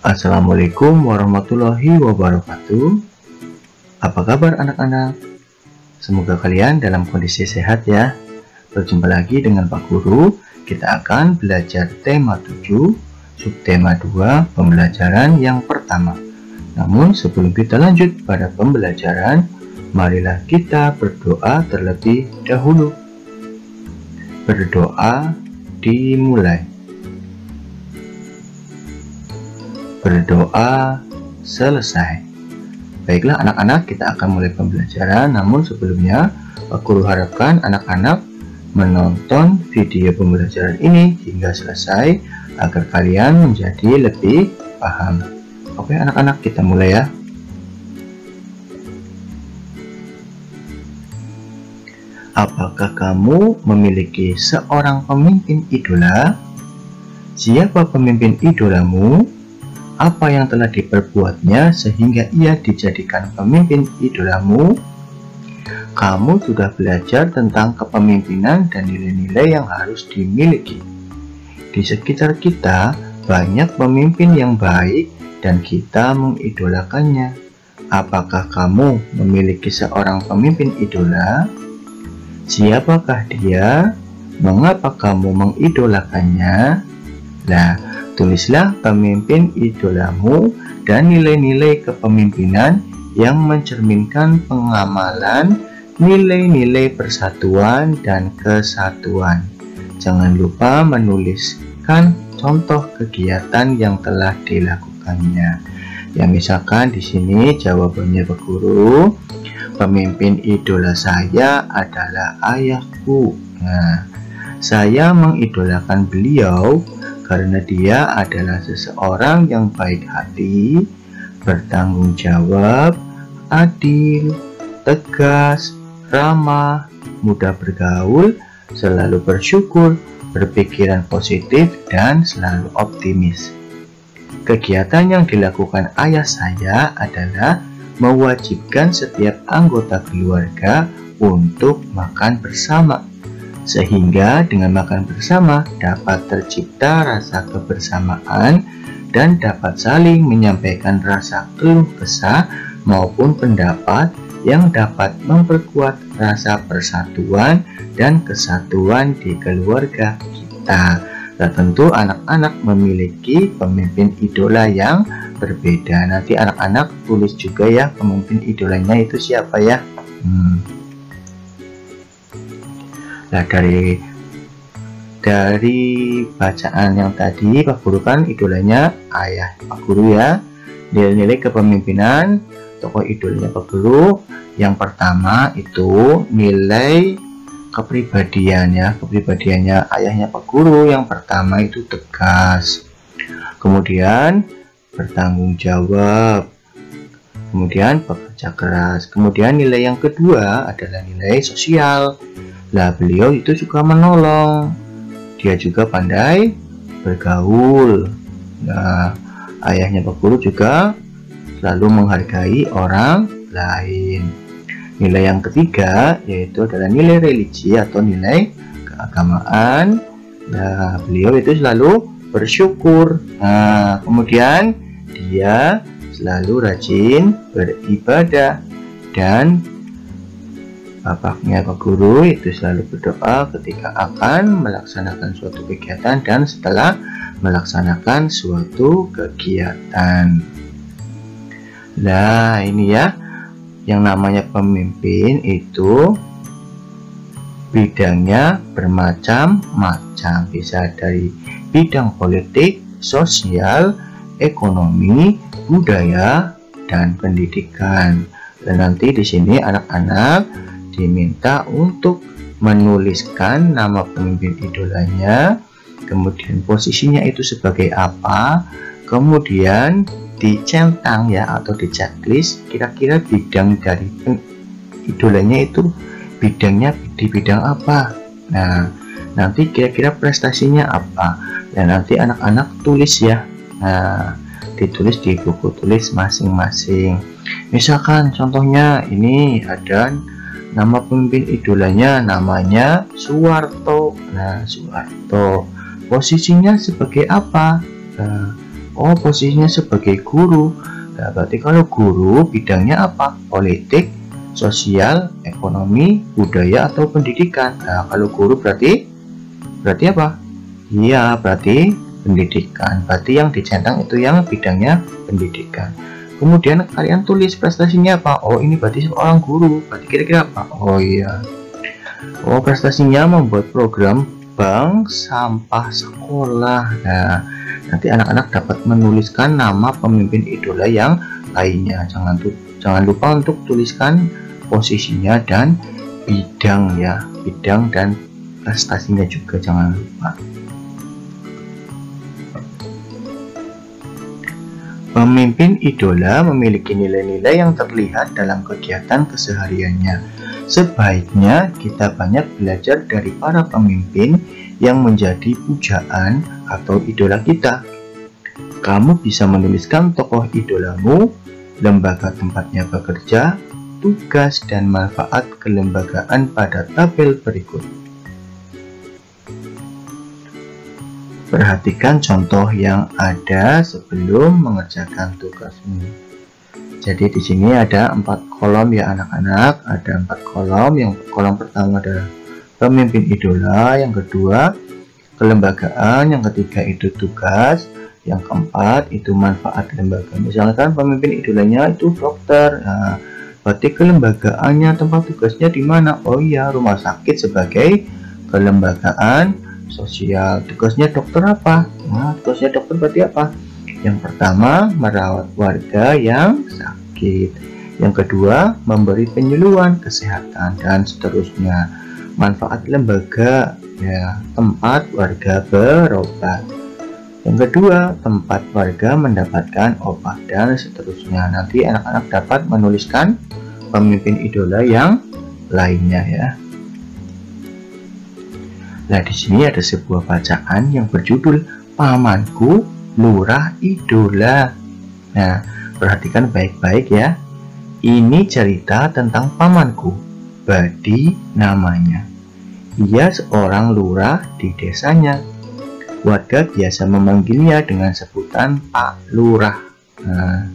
Assalamualaikum warahmatullahi wabarakatuh. Apa kabar anak-anak? Semoga kalian dalam kondisi sehat ya. Berjumpa lagi dengan Pak Guru. Kita akan belajar tema 7, subtema 2, pembelajaran yang pertama. Namun sebelum kita lanjut pada pembelajaran, marilah kita berdoa terlebih dahulu. Berdoa dimulai. Berdoa selesai. Baiklah anak-anak, kita akan mulai pembelajaran. Namun sebelumnya, Pak Guru harapkan anak-anak menonton video pembelajaran ini hingga selesai agar kalian menjadi lebih paham. Oke anak-anak, kita mulai ya. Apakah kamu memiliki seorang pemimpin idola? Siapa pemimpin idolamu? Apa yang telah diperbuatnya sehingga ia dijadikan pemimpin idolamu? Kamu sudah belajar tentang kepemimpinan dan nilai-nilai yang harus dimiliki. Di sekitar kita banyak pemimpin yang baik dan kita mengidolakannya. Apakah kamu memiliki seorang pemimpin idola? Siapakah dia? Mengapa kamu mengidolakannya? Nah, tulislah pemimpin idolamu dan nilai-nilai kepemimpinan yang mencerminkan pengamalan nilai-nilai persatuan dan kesatuan. Jangan lupa menuliskan contoh kegiatan yang telah dilakukannya. Ya, misalkan di sini jawabannya Pak Guru, pemimpin idola saya adalah ayahku. Nah, saya mengidolakan beliau karena dia adalah seseorang yang baik hati, bertanggung jawab, adil, tegas, ramah, mudah bergaul, selalu bersyukur, berpikiran positif, dan selalu optimis. Kegiatan yang dilakukan ayah saya adalah mewajibkan setiap anggota keluarga untuk makan bersama. Sehingga dengan makan bersama dapat tercipta rasa kebersamaan dan dapat saling menyampaikan rasa keluh kesah maupun pendapat yang dapat memperkuat rasa persatuan dan kesatuan di keluarga kita. Dan tentu anak-anak memiliki pemimpin idola yang berbeda. Nanti anak-anak tulis juga ya pemimpin idolanya itu siapa ya. Nah, dari bacaan yang tadi Pak Guru kan idolanya ayah Pak Guru ya. Nilai-nilai kepemimpinan tokoh idolanya Pak Guru, yang pertama itu nilai kepribadian ya. Kepribadiannya ayahnya Pak Guru yang pertama itu tegas, kemudian bertanggung jawab, kemudian bekerja keras. Kemudian nilai yang kedua adalah nilai sosial. Lah, beliau itu suka menolong, dia juga pandai bergaul. Nah, ayahnya Pak Guru juga selalu menghargai orang lain. Nilai yang ketiga yaitu adalah nilai religi atau nilai keagamaan. Nah, beliau itu selalu bersyukur. Nah, kemudian dia selalu rajin beribadah, dan bapaknya Pak Guru itu selalu berdoa ketika akan melaksanakan suatu kegiatan dan setelah melaksanakan suatu kegiatan. Nah, ini ya, yang namanya pemimpin itu bidangnya bermacam-macam, bisa dari bidang politik, sosial, ekonomi, budaya, dan pendidikan. Dan nanti di sini anak-anak diminta untuk menuliskan nama pemimpin idolanya, kemudian posisinya itu sebagai apa, kemudian dicentang ya atau di checklist kira-kira bidang dari idolanya itu bidangnya di bidang apa. Nah, nanti kira-kira prestasinya apa, dan nanti anak-anak tulis ya. Nah, ditulis di buku tulis masing-masing. Misalkan contohnya ini ada nama pemimpin idolanya, namanya Soeharto. Nah, Soeharto posisinya sebagai apa? Oh, posisinya sebagai guru. Nah, berarti kalau guru bidangnya apa? Politik, sosial, ekonomi, budaya, atau pendidikan. Nah, kalau guru berarti apa? Iya, berarti pendidikan. Berarti yang dicentang itu yang bidangnya pendidikan. Kemudian kalian tulis prestasinya apa? Oh, ini berarti seorang guru. Berarti kira-kira apa? Oh iya. Oh, prestasinya membuat program bank sampah sekolah. Nah, nanti anak-anak dapat menuliskan nama pemimpin idola yang lainnya. Jangan lupa untuk tuliskan posisinya dan bidang ya, bidang dan prestasinya juga jangan lupa. Pemimpin idola memiliki nilai-nilai yang terlihat dalam kegiatan kesehariannya. Sebaiknya kita banyak belajar dari para pemimpin yang menjadi pujaan atau idola kita. Kamu bisa menuliskan tokoh idolamu, lembaga tempatnya bekerja, tugas dan manfaat kelembagaan pada tabel berikut. Perhatikan contoh yang ada sebelum mengerjakan tugasmu. Jadi di sini ada 4 kolom ya anak-anak, ada 4 kolom. Yang kolom pertama adalah pemimpin idola, yang kedua kelembagaan, yang ketiga itu tugas, yang keempat itu manfaat lembaga. Misalkan pemimpin idolanya itu dokter, nah berarti kelembagaannya, tempat tugasnya di mana? Oh iya, rumah sakit sebagai kelembagaan sosial. Tugasnya dokter apa? Nah, tugasnya dokter berarti apa? Yang pertama, merawat warga yang sakit. Yang kedua, memberi penyuluhan kesehatan dan seterusnya. Manfaat lembaga, ya, tempat warga berobat. Yang kedua, tempat warga mendapatkan obat dan seterusnya. Nanti anak-anak dapat menuliskan pemimpin idola yang lainnya ya. Nah, di sini ada sebuah bacaan yang berjudul Pamanku Lurah Idola. Nah, perhatikan baik-baik ya. Ini cerita tentang pamanku, Badi namanya. Ia seorang lurah di desanya. Warga biasa memanggilnya dengan sebutan Pak Lurah. Nah,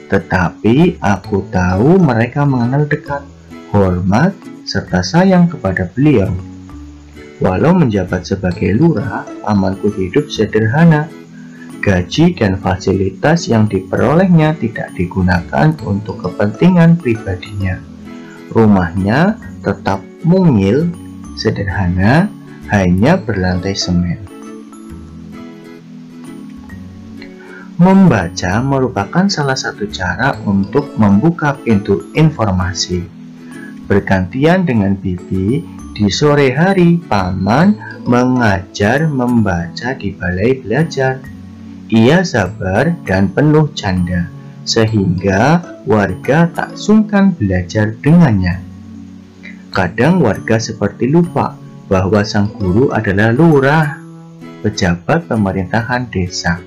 tetapi aku tahu mereka mengenal dekat, hormat, serta sayang kepada beliau. Walau menjabat sebagai lurah, pamanku hidup sederhana. Gaji dan fasilitas yang diperolehnya tidak digunakan untuk kepentingan pribadinya. Rumahnya tetap mungil, sederhana, hanya berlantai semen. Membaca merupakan salah satu cara untuk membuka pintu informasi. Bergantian dengan Bibi, di sore hari, Paman mengajar membaca di balai belajar. Ia sabar dan penuh canda, sehingga warga tak sungkan belajar dengannya. Kadang warga seperti lupa bahwa sang guru adalah lurah, pejabat pemerintahan desa.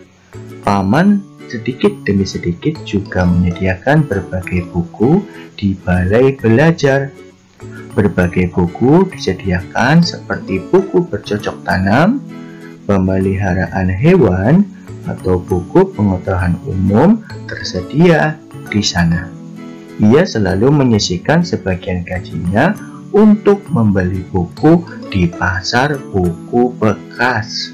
Paman sedikit demi sedikit juga menyediakan berbagai buku di balai belajar. Berbagai buku disediakan seperti buku bercocok tanam, pemeliharaan hewan, atau buku pengetahuan umum tersedia di sana. Ia selalu menyisihkan sebagian gajinya untuk membeli buku di pasar buku bekas.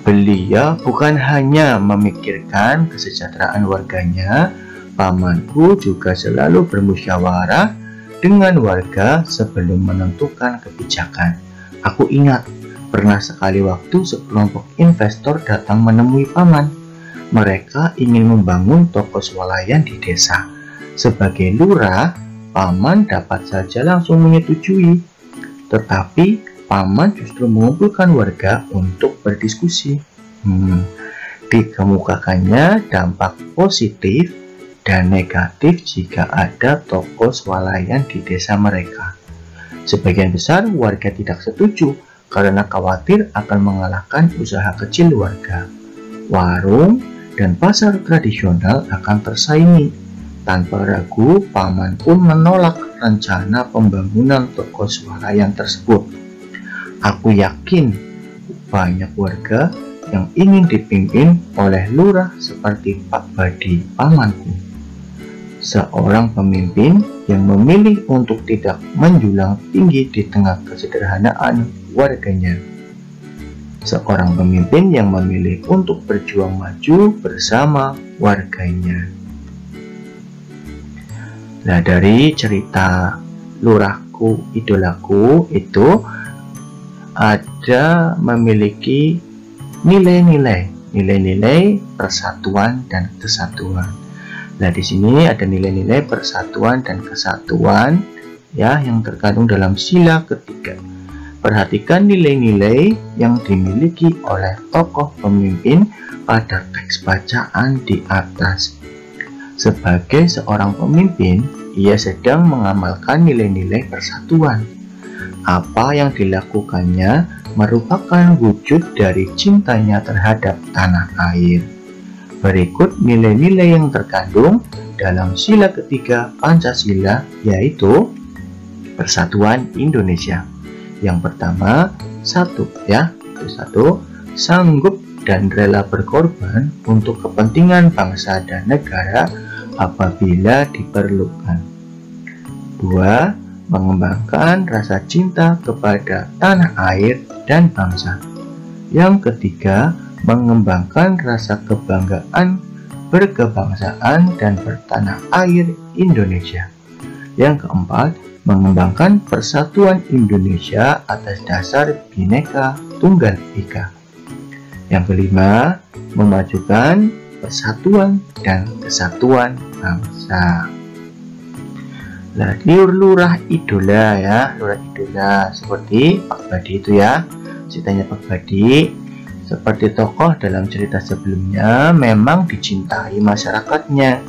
Beliau bukan hanya memikirkan kesejahteraan warganya, pamanku juga selalu bermusyawarah dengan warga sebelum menentukan kebijakan. Aku ingat, pernah sekali waktu sekelompok investor datang menemui paman. Mereka ingin membangun toko swalayan di desa. Sebagai lurah, paman dapat saja langsung menyetujui. Tetapi paman justru mengumpulkan warga untuk berdiskusi. Dikemukakannya dampak positif dan negatif jika ada toko swalayan di desa mereka. Sebagian besar warga tidak setuju karena khawatir akan mengalahkan usaha kecil warga. Warung dan pasar tradisional akan tersaingi. Tanpa ragu, paman pun menolak rencana pembangunan toko swalayan tersebut. Aku yakin banyak warga yang ingin dipimpin oleh lurah seperti Pak Badi pamanku. Seorang pemimpin yang memilih untuk tidak menjulang tinggi di tengah kesederhanaan warganya. Seorang pemimpin yang memilih untuk berjuang maju bersama warganya. Nah, dari cerita lurahku idolaku itu ada memiliki nilai-nilai persatuan dan kesatuan. Nah, di sini ada nilai-nilai persatuan dan kesatuan ya yang terkandung dalam sila ketiga. Perhatikan nilai-nilai yang dimiliki oleh tokoh pemimpin pada teks bacaan di atas. Sebagai seorang pemimpin, ia sedang mengamalkan nilai-nilai persatuan. Apa yang dilakukannya merupakan wujud dari cintanya terhadap tanah air. Berikut nilai-nilai yang terkandung dalam sila ketiga Pancasila, yaitu Persatuan Indonesia. Yang pertama, satu, sanggup dan rela berkorban untuk kepentingan bangsa dan negara apabila diperlukan. 2. Mengembangkan rasa cinta kepada tanah air dan bangsa. Yang ketiga, mengembangkan rasa kebanggaan berkebangsaan dan bertanah air Indonesia. Yang keempat, mengembangkan persatuan Indonesia atas dasar Bhinneka Tunggal Ika. Yang kelima, memajukan persatuan dan kesatuan bangsa. Nah, lurah idola ya, lurah idola seperti Pak Badi itu ya. Ceritanya Pak Badi seperti tokoh dalam cerita sebelumnya memang dicintai masyarakatnya.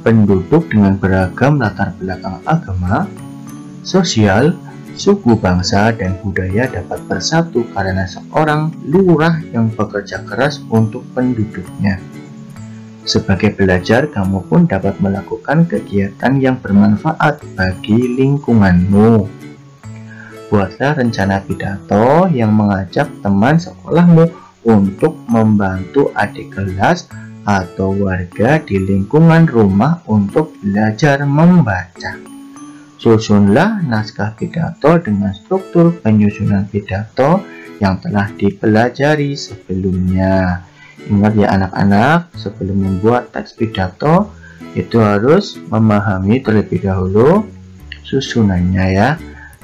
Penduduk dengan beragam latar belakang agama, sosial, suku, bangsa, dan budaya dapat bersatu karena seorang lurah yang bekerja keras untuk penduduknya. Sebagai pelajar, kamu pun dapat melakukan kegiatan yang bermanfaat bagi lingkunganmu. Buatlah rencana pidato yang mengajak teman sekolahmu untuk membantu adik kelas atau warga di lingkungan rumah untuk belajar membaca. Susunlah naskah pidato dengan struktur penyusunan pidato yang telah dipelajari sebelumnya. Ingat ya anak-anak, sebelum membuat teks pidato itu harus memahami terlebih dahulu susunannya ya.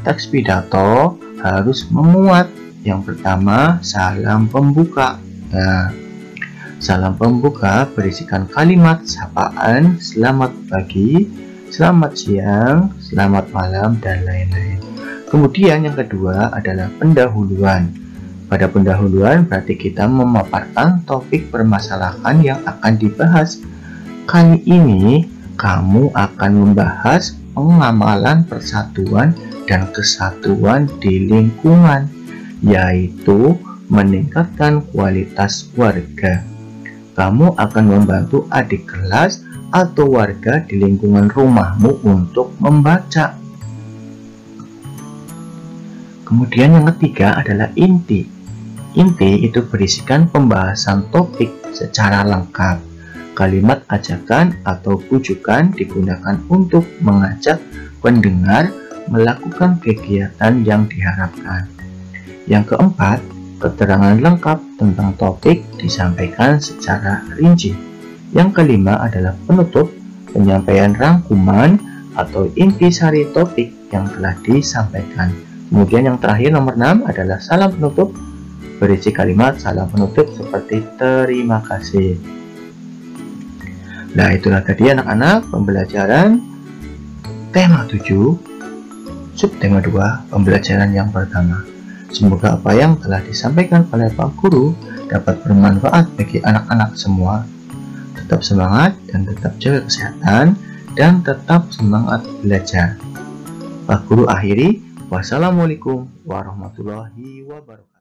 Teks pidato harus memuat yang pertama salam pembuka. Nah, salam pembuka berisikan kalimat sapaan, selamat pagi, selamat siang, selamat malam, dan lain-lain. Kemudian yang kedua adalah pendahuluan. Pada pendahuluan berarti kita memaparkan topik permasalahan yang akan dibahas. Kali ini kamu akan membahas pengamalan persatuan dan kesatuan di lingkungan, yaitu meningkatkan kualitas warga. Kamu akan membantu adik kelas atau warga di lingkungan rumahmu untuk membaca. Kemudian yang ketiga adalah inti. Inti itu berisikan pembahasan topik secara lengkap. Kalimat ajakan atau bujukan digunakan untuk mengajak pendengar melakukan kegiatan yang diharapkan. Yang keempat, keterangan lengkap tentang topik disampaikan secara rinci. Yang kelima adalah penutup, penyampaian rangkuman atau intisari topik yang telah disampaikan. Kemudian yang terakhir nomor 6 adalah salam penutup, berisi kalimat salam penutup seperti terima kasih. Nah, itulah tadi anak-anak pembelajaran tema 7, subtema 2, pembelajaran yang pertama. Semoga apa yang telah disampaikan oleh Pak Guru dapat bermanfaat bagi anak-anak semua. Tetap semangat dan tetap jaga kesehatan dan tetap semangat belajar. Pak Guru akhiri, wassalamualaikum warahmatullahi wabarakatuh.